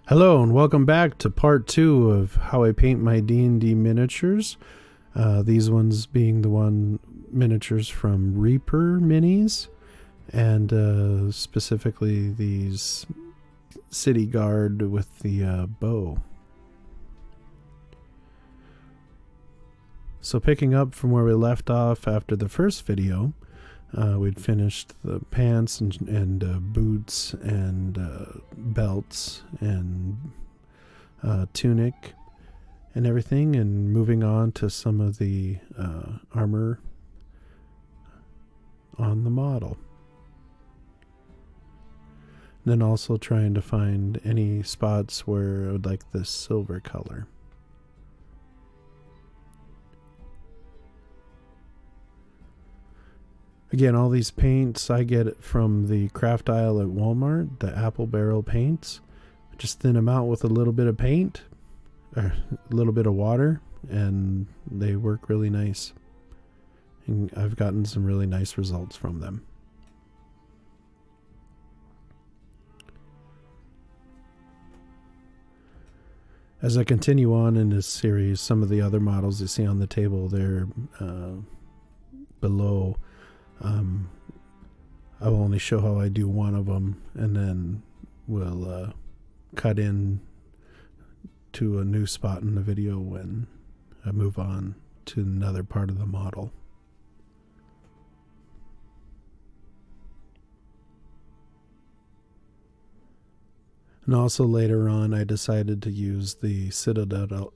Hello and welcome back to part 2 of how I paint my D&D miniatures. These ones being the miniatures from Reaper minis, and specifically these city guard with the bow. So picking up from where we left off after the first video, we'd finished the pants and boots and belts and tunic and everything, and moving on to some of the armor on the model. And then also trying to find any spots where I would like this silver color. Again, all these paints I get it from the craft aisle at Walmart, the apple barrel paints. Just thin them out with a little bit of paint, or a little bit of water, and they work really nice. And I've gotten some really nice results from them. As I continue on in this series, some of the other models you see on the table there below, I will only show how I do one of them, and then we'll cut in to a new spot in the video when I move on to another part of the model. And also later on I decided to use the Citadel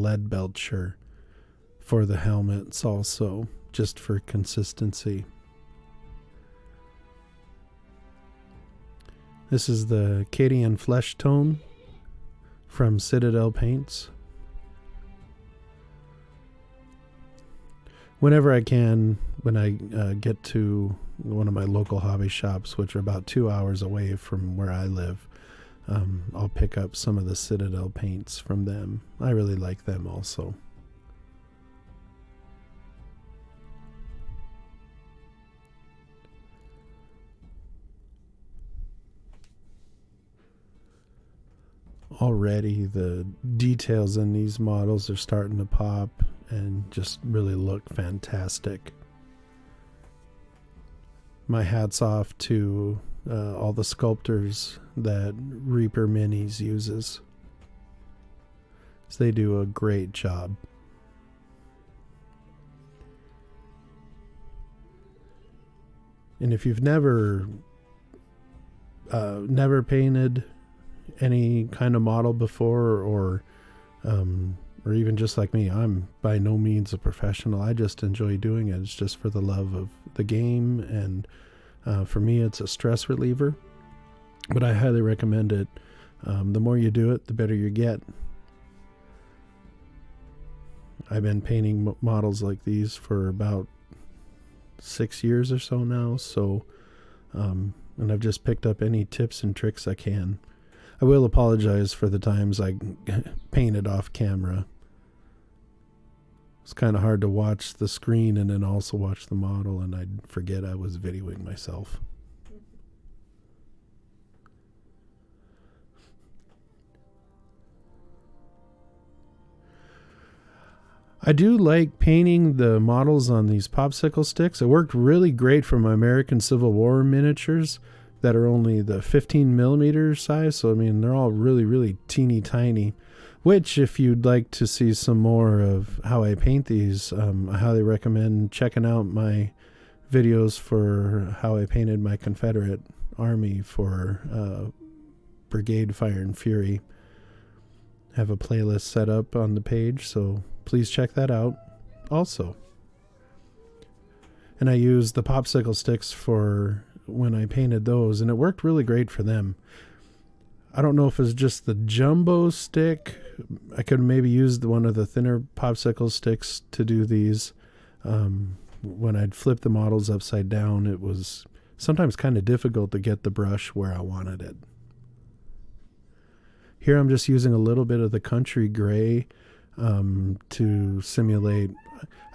lead belcher for the helmets also, just for consistency. This is the Cadian Flesh Tone from Citadel Paints. Whenever I can, when I get to one of my local hobby shops, which are about 2 hours away from where I live, I'll pick up some of the Citadel paints from them. I really like them also. Already the details in these models are starting to pop and just really look fantastic. My hat's off to all the sculptors that Reaper Minis uses. So they do a great job. And if you've never painted any kind of model before, or even just like me, I'm by no means a professional. I just enjoy doing it. It's just for the love of the game, and for me it's a stress reliever, but I highly recommend it. The more you do it, the better you get. I've been painting models like these for about 6 years or so now, so and I've just picked up any tips and tricks I can. I will apologize for the times I painted off camera. It's kind of hard to watch the screen and then also watch the model, and I'd forget I was videoing myself. I do like painting the models on these Popsicle Sticks. It worked really great for my American Civil War miniatures that are only the 15 millimeter size. So, I mean, they're all really, really teeny tiny, which if you'd like to see some more of how I paint these, I highly recommend checking out my videos for how I painted my Confederate army for Brigade Fire and Fury. I have a playlist set up on the page, so please check that out also. And I used the Popsicle Sticks for when I painted those, and it worked really great for them. I don't know if it's just the jumbo stick. I could maybe use one of the thinner Popsicle Sticks to do these. When I'd flip the models upside down, it was sometimes kind of difficult to get the brush where I wanted it. Here I'm just using a little bit of the country gray to simulate,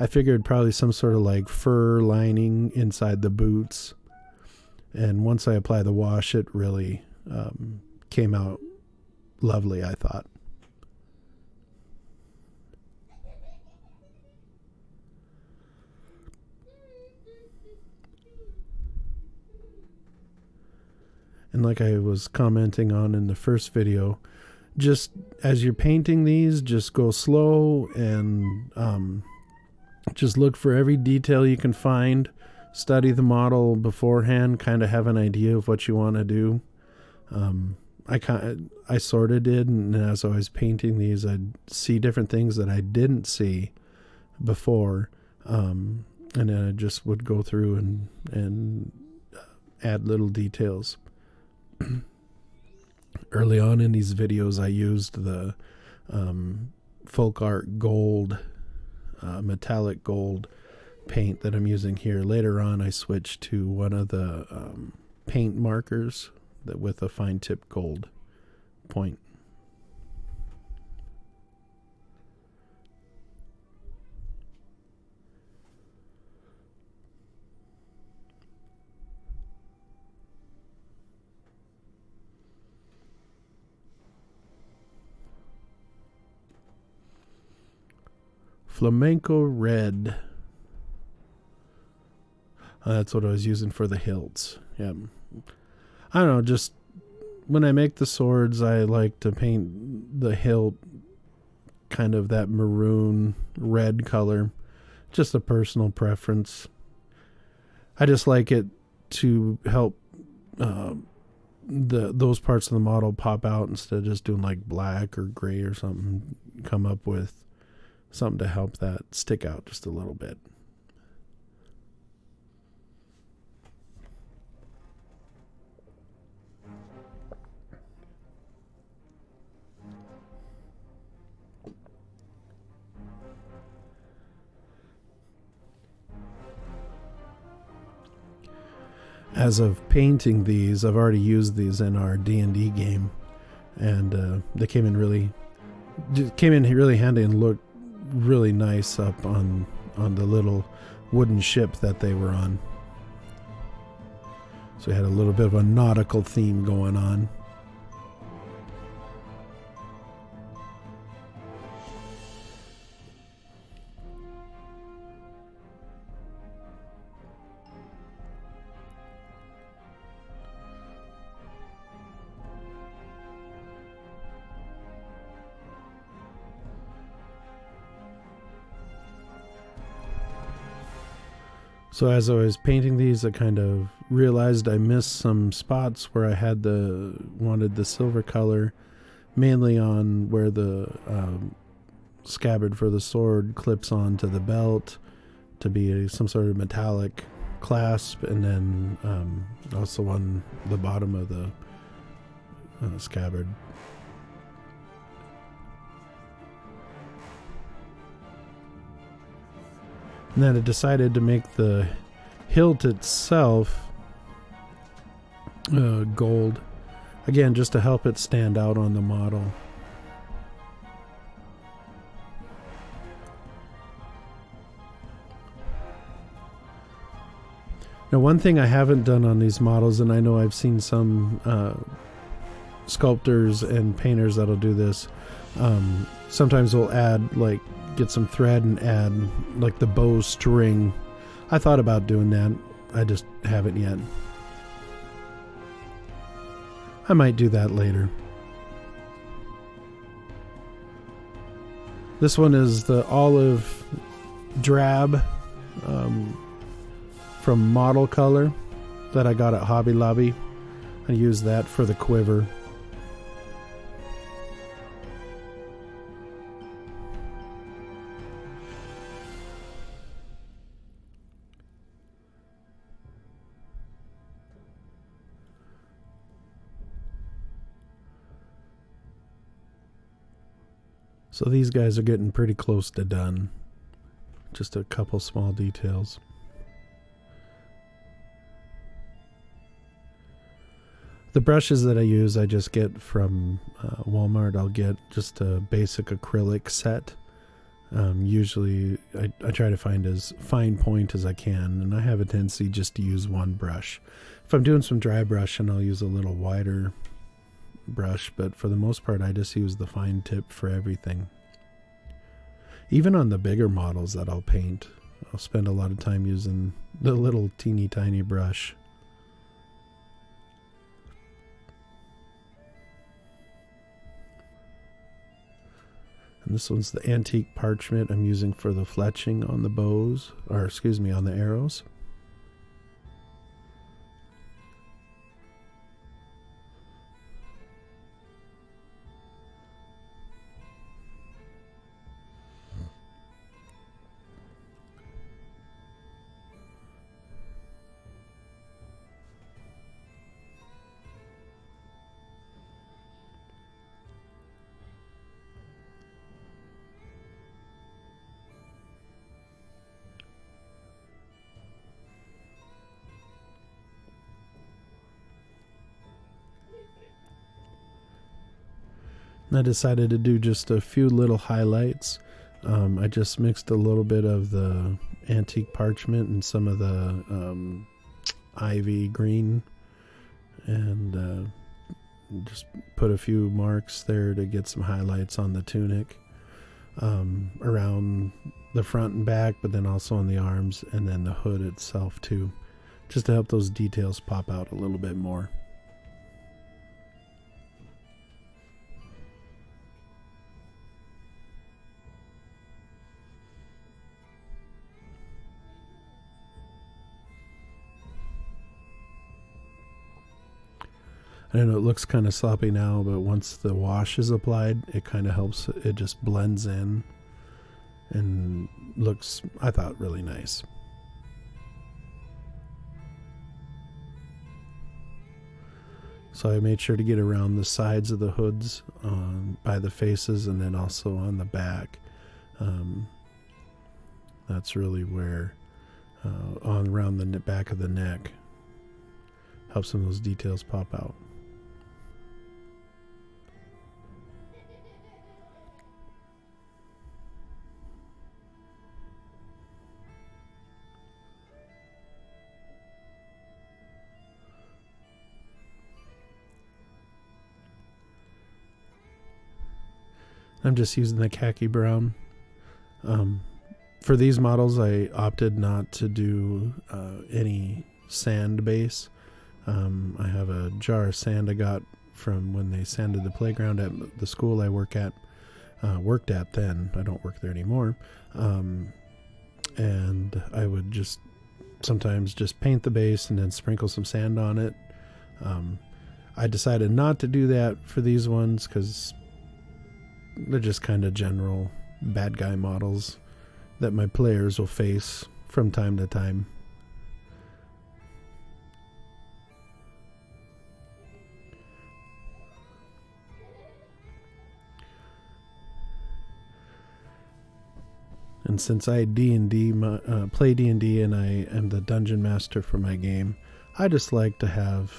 I figured probably some sort of like fur lining inside the boots. And once I apply the wash, it really came out lovely, I thought. And like I was commenting on in the first video, just as you're painting these, just go slow and just look for every detail you can find. Study the model beforehand, kind of have an idea of what you want to do. I sort of did, and as I was painting these, I'd see different things that I didn't see before, and then I just would go through and add little details. Early on in these videos, I used the folk art gold, metallic gold paint that I'm using here. Later on, I switched to one of the paint markers that with a fine tip gold point. Flamenco red. That's what I was using for the hilts. Yeah. I don't know, just when I make the swords, I like to paint the hilt kind of that maroon red color. Just a personal preference. I just like it to help those parts of the model pop out instead of just doing like black or gray or something. Come up with something to help that stick out just a little bit. As of painting these, I've already used these in our D&D game, and they came in really handy and looked really nice up on the little wooden ship that they were on. So we had a little bit of a nautical theme going on. So as I was painting these, I kind of realized I missed some spots where I had wanted the silver color, mainly on where the scabbard for the sword clips onto the belt to be some sort of metallic clasp, and then also on the bottom of the scabbard. And then I decided to make the hilt itself gold. Again, just to help it stand out on the model. Now, one thing I haven't done on these models, and I know I've seen some sculptors and painters that'll do this, sometimes they'll add, get some thread and add like the bow string. I thought about doing that. I just haven't yet. I might do that later. This one is the olive drab from Model Color that I got at Hobby Lobby. I use that for the quiver. So these guys are getting pretty close to done. Just a couple small details. The brushes that I use, I just get from Walmart. I'll get just a basic acrylic set. Usually I try to find as fine point as I can, and I have a tendency just to use one brush. If I'm doing some dry brushing, I'll use a little wider brush, but for the most part I just use the fine tip for everything. Even on the bigger models that I'll paint, I'll spend a lot of time using the little teeny tiny brush. And this one's the antique parchment I'm using for the fletching on the bows, or excuse me, on the arrows. I decided to do just a few little highlights. I just mixed a little bit of the antique parchment and some of the ivy green, and just put a few marks there to get some highlights on the tunic, around the front and back, but then also on the arms, and then the hood itself too, just to help those details pop out a little bit more. I know it looks kind of sloppy now, but once the wash is applied, it kind of helps. It just blends in and looks, I thought, really nice. So I made sure to get around the sides of the hoods, by the faces, and then also on the back. That's really where, around the back of the neck, helps some of those details pop out. I'm just using the khaki brown. For these models, I opted not to do any sand base. I have a jar of sand I got from when they sanded the playground at the school I worked at then. I don't work there anymore. And I would just sometimes just paint the base and then sprinkle some sand on it. I decided not to do that for these ones because they're just kind of general bad guy models that my players will face from time to time. And since I play D&D and I am the dungeon master for my game, I just like to have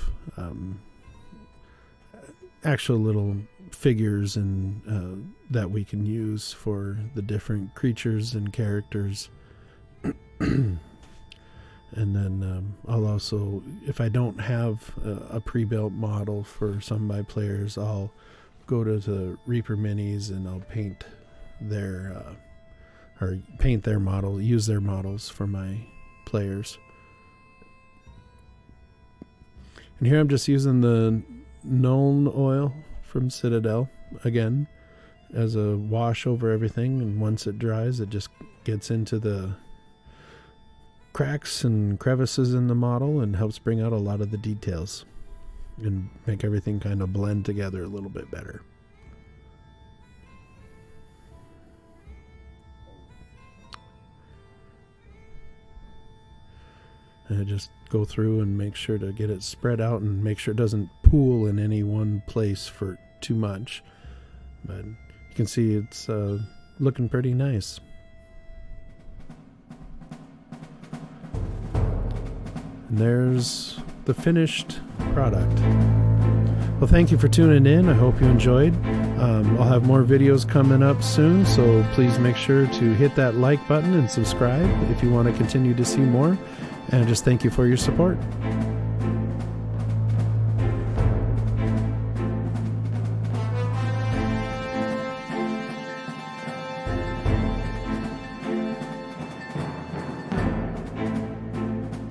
actual little figures and that we can use for the different creatures and characters. And then I'll also, if I don't have a pre-built model for some of my players, I'll go to the Reaper Minis and I'll paint their model, use their models for my players. And here I'm just using the Nuln oil from Citadel again as a wash over everything, and once it dries it just gets into the cracks and crevices in the model and helps bring out a lot of the details and make everything kind of blend together a little bit better. And I just go through and make sure to get it spread out and make sure it doesn't pool in any one place for too much. But you can see it's looking pretty nice. And there's the finished product. Well, thank you for tuning in. I hope you enjoyed. I'll have more videos coming up soon, so please make sure to hit that like button and subscribe if you want to continue to see more. And just thank you for your support.